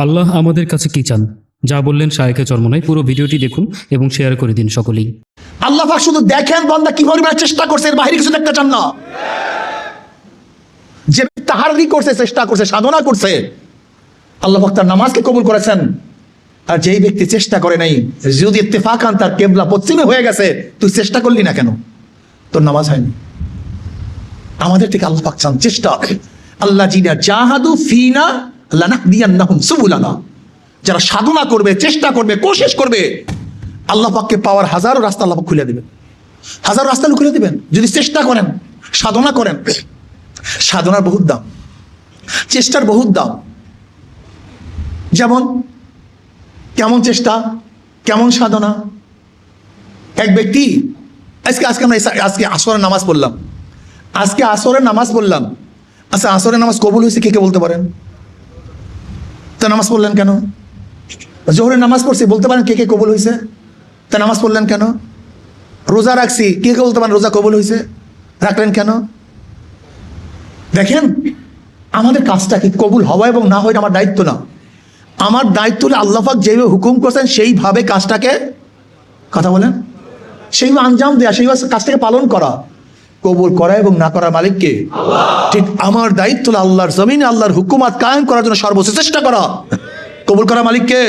আল্লাহ আমাদের কাছে কি চান যা বললেন শায়েখে চরমনাই, পুরো ভিডিওটি দেখুন এবং শেয়ার করে দিন সকলেই। আল্লাহ পাক শুধু দেখেন বান্দা কি পরিমাণ চেষ্টা করছে, এর বাইরে কিছু দেখতে চান না। যে তাহারি করছে, চেষ্টা করছে, সাধনা করছে, আল্লাহ পাক তার নামাজকে কবুল করেছেন। আর যেই ব্যক্তি চেষ্টা করে নাই, যদি ইত্তেফাকান তার কেবলা পশ্চিমে হয়ে গেছে, তুই চেষ্টা করলি না কেন? তোর নামাজ হয়নি। আমাদের থেকে আল্লাহ পাক চান চেষ্টা। আল্লাহ জিনা জাহাদু ফিনা লানাহদিয়ান্নাহুম সুবুলানা, যারা সাধনা করবে, চেষ্টা করবে, কোশিশ করবে, আল্লাহ পাককে পাওয়ার হাজারো রাস্তা আল্লাহ পাক খুলে দিবেন। হাজারো রাস্তা খুলে দিবেন যদি চেষ্টা করেন, সাধনা করেন। সাধনার বহুত দাম, চেষ্টার বহুত দাম। যেমন কেমন চেষ্টা, কেমন সাধনা। এক ব্যক্তি আজকে আসরের নামাজ পড়লাম, আচ্ছা আসরের নামাজ কবুল হয়েছে কে কে বলতে পারেন? তা নামাজ পড়লেন কেন? জোহরের নামাজ পড়ছি বলতে পারেন কে কে কবুল হয়েছে? তা নামাজ পড়লেন কেন? রোজা রাখছি কে কে বলতে পারেন রোজা কবুল হয়েছে? রাখলেন কেন? দেখেন আমাদের কাজটা কি কবুল হওয়া এবং না হয় আমার দায়িত্ব না। আমার দায়িত্ব হলে আল্লাহ পাক যেভাবে হুকুম করছেন সেইভাবে কাজটাকে, কথা বলেন, সেইভাবে আঞ্জাম দেয়া, সেইভাবে কাজটাকে পালন করা। কবুল করা এবং না করার মালিককে। ঠিক আমার দায়িত্ব হলো আল্লাহর জমিনে আল্লাহর হুকুমাত কায়েম করার জন্য সর্বোচ্চ চেষ্টা করা। কবুল করা মালিককে।